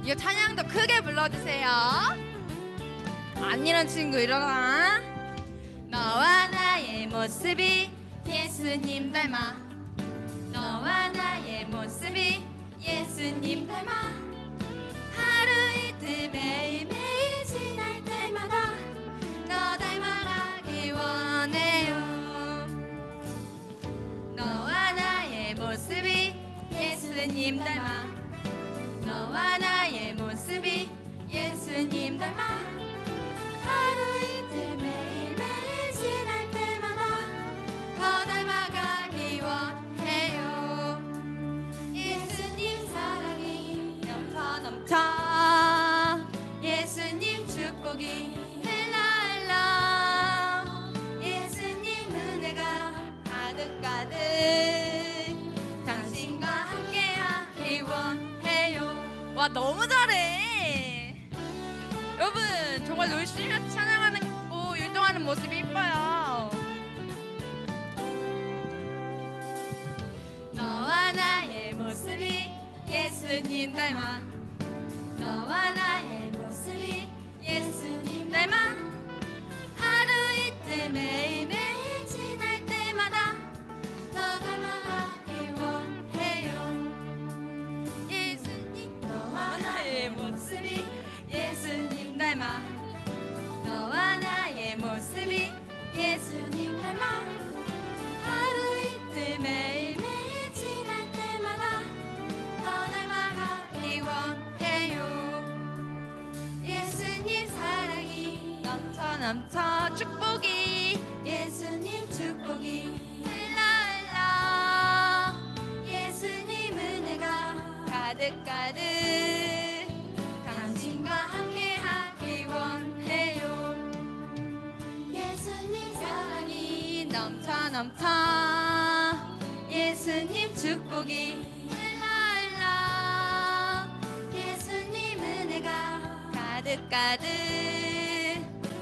이 찬양도 크게 불러주세요. 안 일어난 친구 일어나. 너와 나의 모습이 예수님 닮아. 너와 나의 모습이 예수님 닮아. 하루 이틀 매일매일 지날 때마다 너 닮아가기 원해요. 너와 나의 모습이 예수님 닮아. 너와 나의 모습이 예수님 닮아. 하루 이틀 매일매일 지날 때마다 더 닮아가기 원해요. 예수님 사랑이 넘쳐 넘쳐. 예수님 축복이 흘러흘러. 예수님 은혜가 가득가득 당신과 함께하기 원해요. 와, 너무 잘해. 여러분 정말 열심히 찬양하는 거 율동하는 모습이 이뻐요. 너와 나의 모습이 예수님 닮아. 너와 나의 모습이 예수님 닮아. 하루 이틀 매일매일 지날 때마다 더 닮아가기 원해요. 예수님 너와 나의 모습이 예수님 닮아. 너와 나의 모습이 예수님 닮아. 하루 이틀 매일매일 지날 때마다 더 닮아가기 원해요. 예수님 사랑이 넘쳐 넘쳐 축복이 예수님 축복이 흘러흘러. 예수님 은혜가 가득가득 당신과 함께하기 원해요. 예수님 사랑이 넘쳐 넘쳐. 예수님 축복이 흘러흘러. 예수님 은혜가 가득가득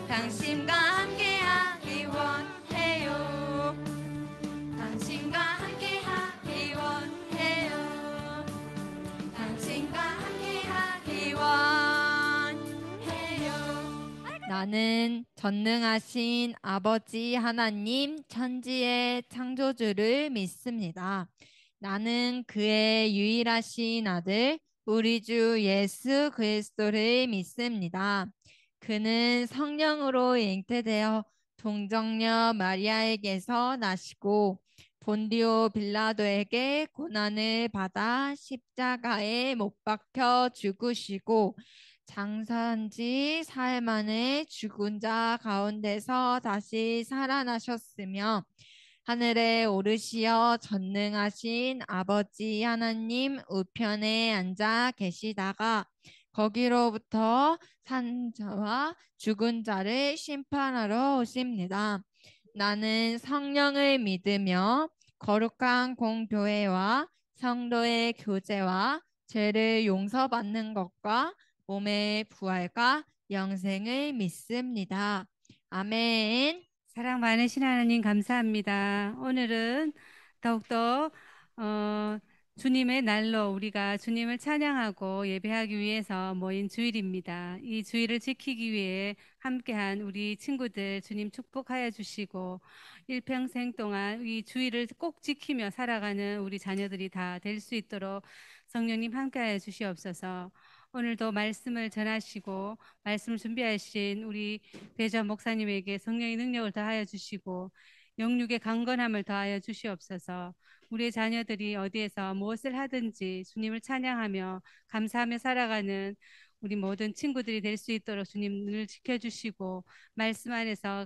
당신과 함께하기 원해요. 당신과 함께하기 원해요. 당신과 함께하기 원해요. 나는 전능하신 아버지 하나님 천지의 창조주를 믿습니다. 나는 그의 유일하신 아들 우리 주 예수 그리스도를 믿습니다. 그는 성령으로 잉태되어 동정녀 마리아에게서 나시고 본디오 빌라도에게 고난을 받아 십자가에 못 박혀 죽으시고 장사한 지 사흘 만에 죽은 자 가운데서 다시 살아나셨으며 하늘에 오르시어 전능하신 아버지 하나님 우편에 앉아 계시다가 거기로부터 산 자와 죽은 자를 심판하러 오십니다. 나는 성령을 믿으며 거룩한 공교회와 성도의 교제와 죄를 용서받는 것과 몸의 부활과 영생을 믿습니다. 아멘. 사랑 많으신 하나님 감사합니다. 오늘은 더욱더 주님의 날로 우리가 주님을 찬양하고 예배하기 위해서 모인 주일입니다. 이 주일을 지키기 위해 함께한 우리 친구들 주님 축복하여 주시고 일평생 동안 이 주일을 꼭 지키며 살아가는 우리 자녀들이 다 될 수 있도록 성령님 함께하여 주시옵소서. 오늘도 말씀을 전하시고 말씀을 준비하신 우리 배저 목사님에게 성령의 능력을 더하여 주시고 영육의 강건함을 더하여 주시옵소서. 우리의 자녀들이 어디에서 무엇을 하든지 주님을 찬양하며 감사하며 살아가는 우리 모든 친구들이 될 수 있도록 주님 늘 지켜주시고 말씀 안에서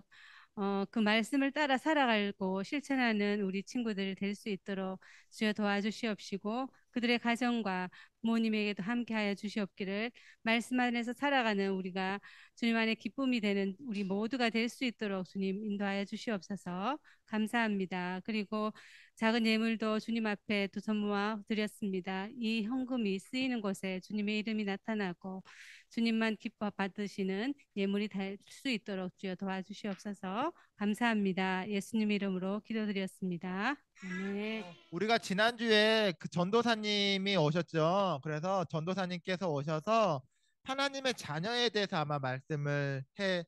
그 말씀을 따라 살아가고 실천하는 우리 친구들이 될 수 있도록 주여 도와주시옵시고 그들의 가정과 부모님에게도 함께하여 주시옵기를 말씀 안에서 살아가는 우리가 주님 안에 기쁨이 되는 우리 모두가 될 수 있도록 주님 인도하여 주시옵소서. 감사합니다. 그리고 작은 예물도 주님 앞에 두 손 모아 드렸습니다. 이 헌금이 쓰이는 곳에 주님의 이름이 나타나고 주님만 기뻐 받으시는 예물이 될 수 있도록 주여 도와주시옵소서. 감사합니다. 예수님 이름으로 기도드렸습니다. 아멘. 우리가 지난주에 그 전도사님이 오셨죠. 그래서 전도사님께서 오셔서 하나님의 자녀에 대해서 아마 말씀을 해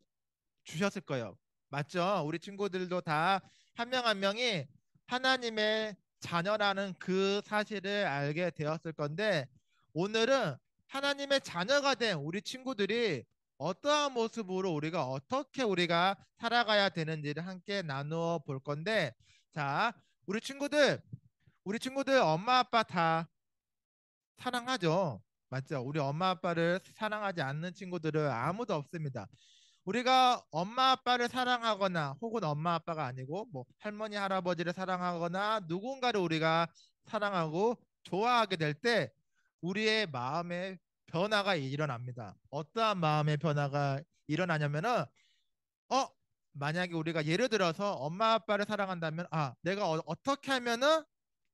주셨을 거예요. 맞죠? 우리 친구들도 다 한 명 한 명이 하나님의 자녀라는 그 사실을 알게 되었을 건데, 오늘은 하나님의 자녀가 된 우리 친구들이 어떠한 모습으로 우리가 살아가야 되는지를 함께 나누어 볼 건데, 자, 우리 친구들 엄마 아빠 다 사랑하죠. 맞죠? 우리 엄마 아빠를 사랑하지 않는 친구들은 아무도 없습니다. 우리가 엄마 아빠를 사랑하거나 혹은 엄마 아빠가 아니고 뭐 할머니 할아버지를 사랑하거나 누군가를 우리가 사랑하고 좋아하게 될 때 우리의 마음의 변화가 일어납니다. 어떠한 마음의 변화가 일어나냐면은 어 만약에 우리가 예를 들어서 엄마 아빠를 사랑한다면 내가 어떻게 하면은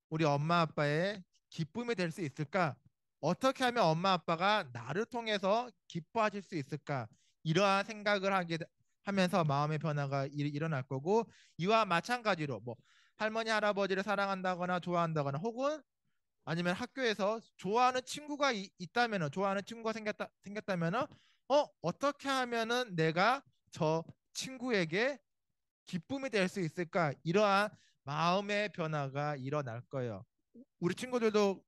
우리 엄마 아빠의 기쁨이 될 수 있을까? 어떻게 하면 엄마 아빠가 나를 통해서 기뻐하실 수 있을까? 이러한 생각을 하면서 마음의 변화가 일어날 거고, 이와 마찬가지로 뭐 할머니 할아버지를 사랑한다거나 좋아한다거나 혹은 아니면 학교에서 좋아하는 친구가 있다면은 좋아하는 친구가 생겼다면은 어떻게 하면은 내가 저 친구에게 기쁨이 될 수 있을까? 이러한 마음의 변화가 일어날 거예요. 우리 친구들도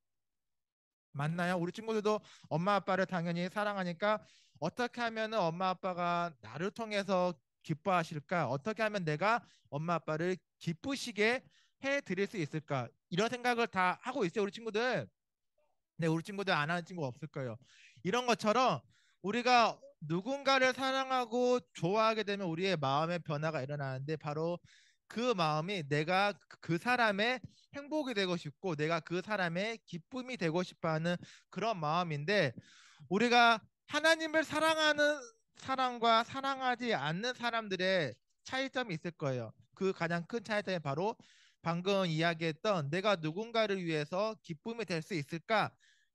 맞나요? 우리 친구들도 엄마 아빠를 당연히 사랑하니까 어떻게 하면 엄마 아빠가 나를 통해서 기뻐하실까? 어떻게 하면 내가 엄마 아빠를 기쁘시게 해 드릴 수 있을까? 이런 생각을 다 하고 있어요, 우리 친구들. 네, 우리 친구들 안 하는 친구 없을 거예요. 이런 것처럼 우리가 누군가를 사랑하고 좋아하게 되면 우리의 마음의 변화가 일어나는데, 바로 그 마음이 내가 그 사람의 행복이 되고 싶고 내가 그 사람의 기쁨이 되고 싶어 하는 그런 마음인데, 우리가 하나님을 사랑하는 사람과 사랑하지 않는 사람들의 차이점이 있을 거예요. 그 가장 큰 차이점이 바로 방금 이야기했던 내가 누군가를 위해서 기쁨이 될 수 있을까?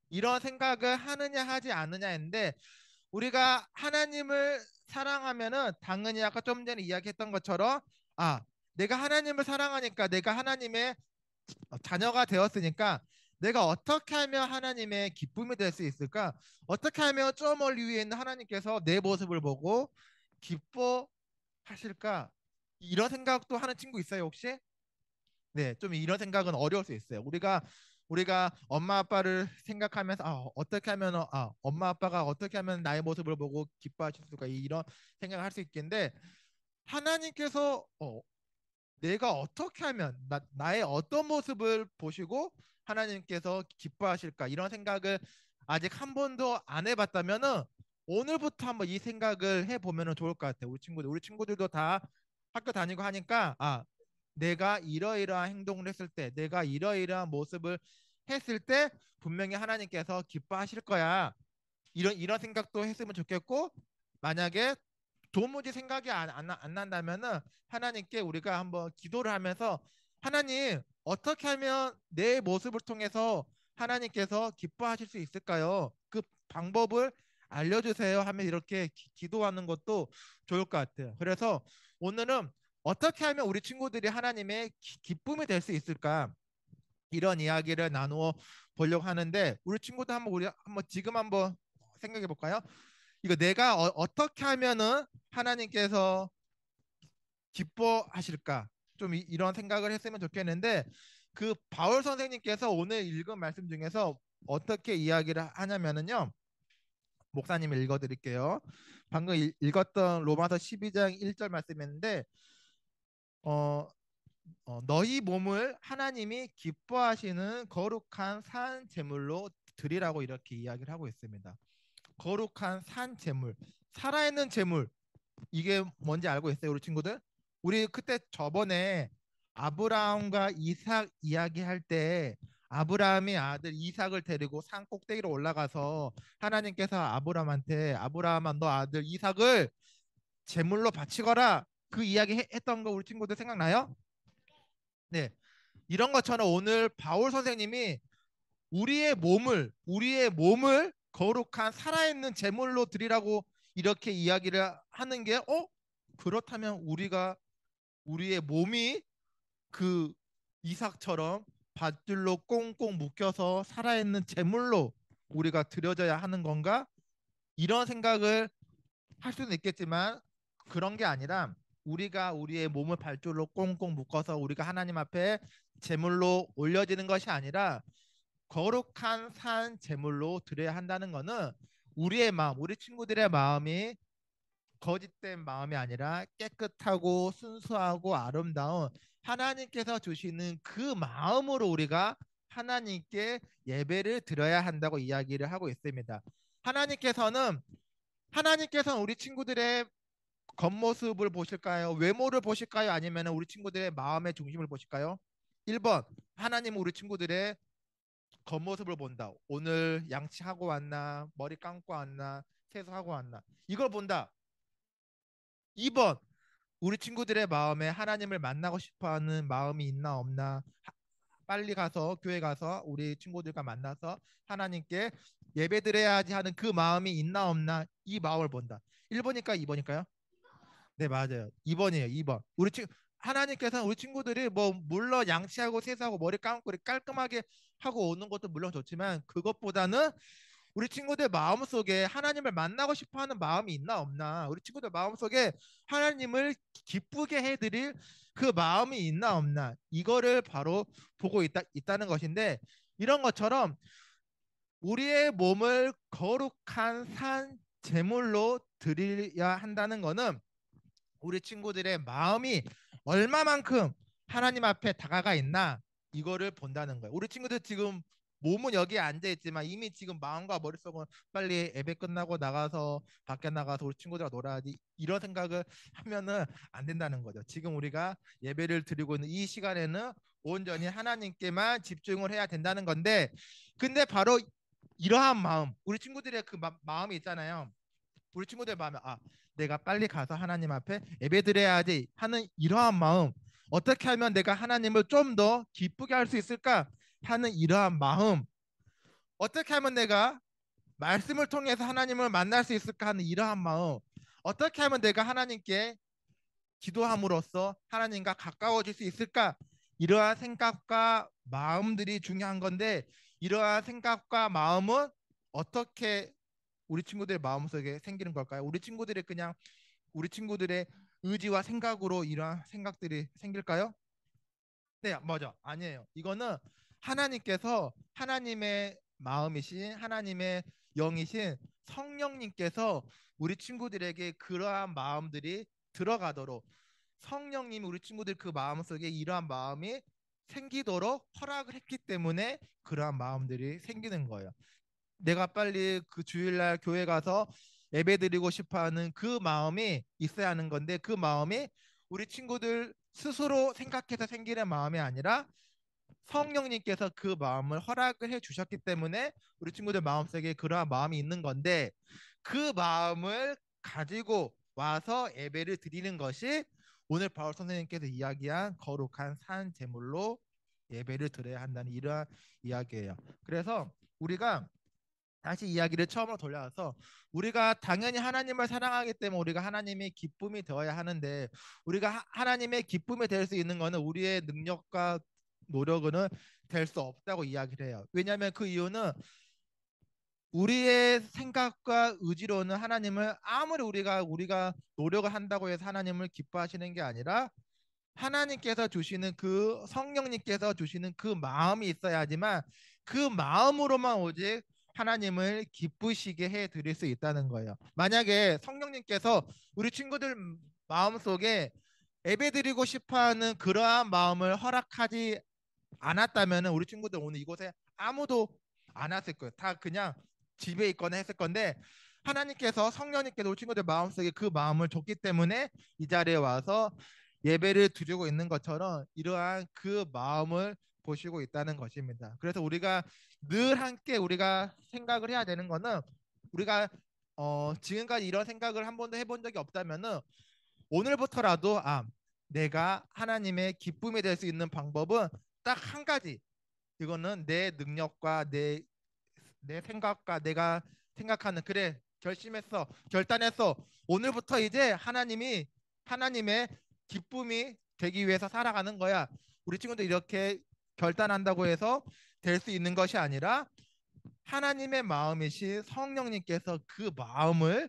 이런 생각을 하느냐 하지 않느냐인데, 우리가 하나님을 사랑하면은 당연히 아까 좀 전에 이야기했던 것처럼 내가 하나님을 사랑하니까 내가 하나님의 자녀가 되었으니까 내가 어떻게 하면 하나님의 기쁨이 될 수 있을까? 어떻게 하면 저 멀리 위에 있는 하나님께서 내 모습을 보고 기뻐하실까? 이런 생각도 하는 친구 있어요, 혹시? 네, 좀 이런 생각은 어려울 수 있어요. 우리가 엄마 아빠를 생각하면서 어떻게 하면 엄마 아빠가 어떻게 하면 나의 모습을 보고 기뻐하실 수가 이런 생각을 할 수 있겠는데, 하나님께서 내가 어떻게 하면 나의 어떤 모습을 보시고 하나님께서 기뻐하실까? 이런 생각을 아직 한 번도 안 해봤다면은 오늘부터 한번 이 생각을 해보면 좋을 것 같아요. 우리 친구들도 다 학교 다니고 하니까 내가 이러이러한 행동을 했을 때, 내가 이러이러한 모습을 했을 때 분명히 하나님께서 기뻐하실 거야. 이런 생각도 했으면 좋겠고, 만약에 도무지 생각이 안 난다면은 하나님께 우리가 한번 기도를 하면서, 하나님 어떻게 하면 내 모습을 통해서 하나님께서 기뻐하실 수 있을까요? 그 방법을 알려주세요 하면 이렇게 기도하는 것도 좋을 것 같아요. 그래서 오늘은 어떻게 하면 우리 친구들이 하나님의 기쁨이 될 수 있을까? 이런 이야기를 나누어 보려고 하는데, 우리 친구들 우리 한번 지금 한번 생각해 볼까요? 이거 내가 어떻게 하면은 하나님께서 기뻐하실까? 좀 이런 생각을 했으면 좋겠는데, 그 바울 선생님께서 오늘 읽은 말씀 중에서 어떻게 이야기를 하냐면은요, 목사님 읽어드릴게요. 방금 읽었던 로마서 12장 1절 말씀인데, 어, 너희 몸을 하나님이 기뻐하시는 거룩한 산 제물로 드리라고 이렇게 이야기를 하고 있습니다. 거룩한 산 제물, 살아있는 제물, 이게 뭔지 알고 있어요, 우리 친구들? 우리 그때 저번에 아브라함과 이삭 이야기할 때 아브라함이 아들 이삭을 데리고 산 꼭대기로 올라가서 하나님께서 아브라함아 너 아들 이삭을 제물로 바치거라, 그 이야기 했던 거 우리 친구들 생각나요? 네. 이런 것처럼 오늘 바울 선생님이 우리의 몸을 거룩한 살아있는 제물로 드리라고 이렇게 이야기를 하는 게 그렇다면 우리의 몸이 그 이삭처럼 밧줄로 꽁꽁 묶여서 살아있는 제물로 우리가 드려져야 하는 건가? 이런 생각을 할 수는 있겠지만 그런 게 아니라 우리가 우리의 몸을 밧줄로 꽁꽁 묶어서 우리가 하나님 앞에 제물로 올려지는 것이 아니라 거룩한 산 제물로 드려야 한다는 것은 우리의 마음, 우리 친구들의 마음이 거짓된 마음이 아니라 깨끗하고 순수하고 아름다운 하나님께서 주시는 그 마음으로 우리가 하나님께 예배를 드려야 한다고 이야기를 하고 있습니다. 하나님께서는 우리 친구들의 겉모습을 보실까요? 외모를 보실까요? 아니면 우리 친구들의 마음의 중심을 보실까요? 1번, 하나님은 우리 친구들의 겉모습을 본다. 오늘 양치하고 왔나? 머리 감고 왔나? 세수하고 왔나? 이걸 본다. 2번, 우리 친구들의 마음에 하나님을 만나고 싶어하는 마음이 있나 없나? 빨리 가서 교회 가서 우리 친구들과 만나서 하나님께 예배드려야지 하는 그 마음이 있나 없나? 이 마음을 본다. 1번일까 2번일까요? 네, 맞아요. 2번이에요. 2번. 하나님께서는 우리 친구들이 뭐 물론 양치하고 세수하고 머리 감고 깔끔하게 하고 오는 것도 물론 좋지만 그것보다는 우리 친구들 마음속에 하나님을 만나고 싶어하는 마음이 있나 없나, 우리 친구들 마음속에 하나님을 기쁘게 해드릴 그 마음이 있나 없나, 이거를 바로 보고 있다는 것인데, 이런 것처럼 우리의 몸을 거룩한 산 제물로 드려야 한다는 것은 우리 친구들의 마음이 얼마만큼 하나님 앞에 다가가 있나, 이거를 본다는 거예요. 우리 친구들 지금 몸은 여기에 앉아 있지만 이미 지금 마음과 머릿속은 빨리 예배 끝나고 나가서 밖에 나가서 우리 친구들과 놀아야지, 이런 생각을 하면은 안 된다는 거죠. 지금 우리가 예배를 드리고 있는 이 시간에는 온전히 하나님께만 집중을 해야 된다는 건데, 근데 바로 이러한 마음, 우리 친구들의 그 마음이 있잖아요. 우리 친구들 마음에 내가 빨리 가서 하나님 앞에 예배드려야지 하는 이러한 마음, 어떻게 하면 내가 하나님을 좀 더 기쁘게 할 수 있을까 하는 이러한 마음, 어떻게 하면 내가 말씀을 통해서 하나님을 만날 수 있을까 하는 이러한 마음, 어떻게 하면 내가 하나님께 기도함으로써 하나님과 가까워질 수 있을까, 이러한 생각과 마음들이 중요한 건데, 이러한 생각과 마음은 어떻게 우리 친구들의 마음속에 생기는 걸까요? 우리 친구들의 의지와 생각으로 이러한 생각들이 생길까요? 네, 맞아. 아니에요. 이거는 하나님께서, 하나님의 마음이신, 하나님의 영이신 성령님께서 우리 친구들에게 그러한 마음들이 들어가도록, 성령님이 우리 친구들 그 마음속에 이러한 마음이 생기도록 허락을 했기 때문에 그러한 마음들이 생기는 거예요. 내가 빨리 그 주일날 교회 가서 예배드리고 싶어하는 그 마음이 있어야 하는 건데, 그 마음이 우리 친구들 스스로 생각해서 생기는 마음이 아니라 성령님께서 그 마음을 허락을 해 주셨기 때문에 우리 친구들 마음속에 그러한 마음이 있는 건데, 그 마음을 가지고 와서 예배를 드리는 것이 오늘 바울 선생님께서 이야기한 거룩한 산 제물로 예배를 드려야 한다는 이러한 이야기예요. 그래서 우리가 다시 이야기를 처음으로 돌려와서, 우리가 당연히 하나님을 사랑하기 때문에 우리가 하나님의 기쁨이 되어야 하는데, 우리가 하나님의 기쁨이 될 수 있는 것은 우리의 능력과 노력은 될 수 없다고 이야기를 해요. 왜냐하면 그 이유는 우리의 생각과 의지로는 하나님을, 아무리 우리가 노력을 한다고 해서 하나님을 기뻐하시는 게 아니라 하나님께서 주시는 그 성령님께서 주시는 그 마음이 있어야지만 그 마음으로만 오직 하나님을 기쁘시게 해 드릴 수 있다는 거예요. 만약에 성령님께서 우리 친구들 마음속에 예배드리고 싶어하는 그러한 마음을 허락하지 않았다면 우리 친구들 오늘 이곳에 아무도 안 왔을 거예요. 다 그냥 집에 있거나 했을 건데, 하나님께서, 성령님께서 우리 친구들 마음속에 그 마음을 줬기 때문에 이 자리에 와서 예배를 드리고 있는 것처럼 이러한 그 마음을 보시고 있다는 것입니다. 그래서 우리가 늘 함께 우리가 생각을 해야 되는 거는, 우리가 지금까지 이런 생각을 한 번도 해본 적이 없다면은 오늘부터라도 내가 하나님의 기쁨이 될 수 있는 방법은 딱 한 가지, 이거는 내 능력과 내 생각과 내가 생각하는, 그래 결심했어, 결단했어, 오늘부터 이제 하나님의 기쁨이 되기 위해서 살아가는 거야. 우리 친구들 이렇게 결단한다고 해서 될 수 있는 것이 아니라 하나님의 마음이신 성령님께서 그 마음을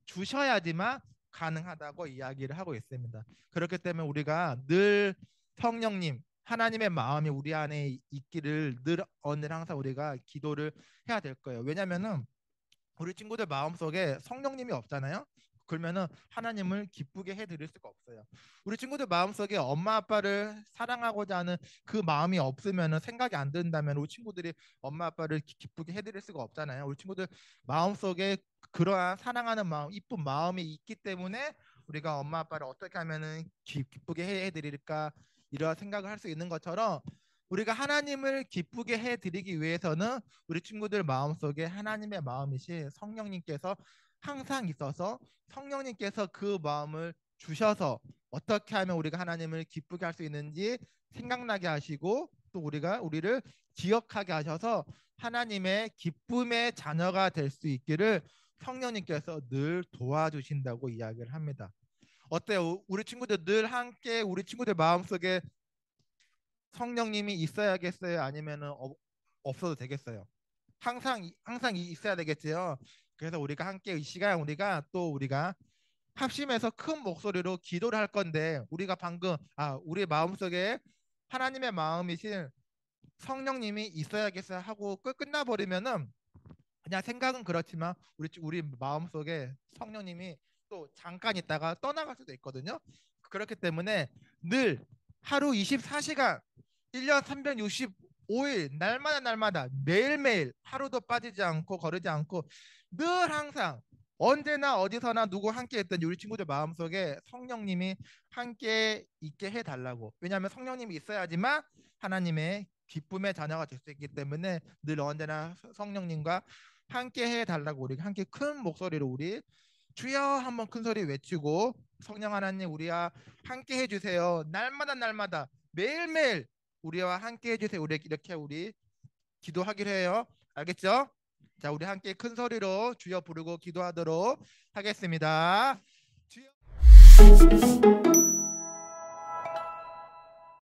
주셔야지만 가능하다고 이야기를 하고 있습니다. 그렇기 때문에 우리가 늘 성령님, 하나님의 마음이 우리 안에 있기를 늘 항상 우리가 기도를 해야 될 거예요. 왜냐면은 우리 친구들 마음속에 성령님이 없잖아요. 그러면은 하나님을 기쁘게 해드릴 수가 없어요. 우리 친구들 마음속에 엄마 아빠를 사랑하고자 하는 그 마음이 없으면은, 생각이 안 든다면 우리 친구들이 엄마 아빠를 기쁘게 해드릴 수가 없잖아요. 우리 친구들 마음속에 그러한 사랑하는 마음, 이쁜 마음이 있기 때문에 우리가 엄마 아빠를 어떻게 하면은 기쁘게 해드릴까, 이런 생각을 할 수 있는 것처럼, 우리가 하나님을 기쁘게 해드리기 위해서는 우리 친구들 마음속에 하나님의 마음이신 성령님께서 항상 있어서, 성령님께서 그 마음을 주셔서 어떻게 하면 우리가 하나님을 기쁘게 할 수 있는지 생각나게 하시고, 또 우리를 기억하게 하셔서 하나님의 기쁨의 자녀가 될 수 있기를 성령님께서 늘 도와주신다고 이야기를 합니다. 어때요? 우리 친구들 늘 함께 우리 친구들 마음속에 성령님이 있어야겠어요? 아니면은 없어도 되겠어요? 항상 있어야 되겠지요. 그래서 우리가 함께 이 시간 우리가 합심해서 큰 목소리로 기도를 할 건데, 우리가 방금 우리 마음속에 하나님의 마음이신 성령님이 있어야겠어요 하고 끝나버리면은, 그냥 생각은 그렇지만 우리 마음속에 성령님이 또 잠깐 있다가 떠나갈 수도 있거든요. 그렇기 때문에 늘 하루 24시간 1년 365일 날마다 매일매일 하루도 빠지지 않고 거르지 않고 늘 항상 언제나 어디서나 누구 함께 있던 우리 친구들 마음속에 성령님이 함께 있게 해달라고. 왜냐하면 성령님이 있어야지만 하나님의 기쁨의 자녀가 될 수 있기 때문에 늘 언제나 성령님과 함께 해달라고 우리가 함께 큰 목소리로 우리 주여 한번 큰 소리 외치고, 성령 하나님 우리와 함께 해주세요. 날마다 매일매일 우리와 함께 해주세요. 우리 기도하기로 해요. 알겠죠? 자, 우리 함께 큰 소리로 주여 부르고 기도하도록 하겠습니다. 주여.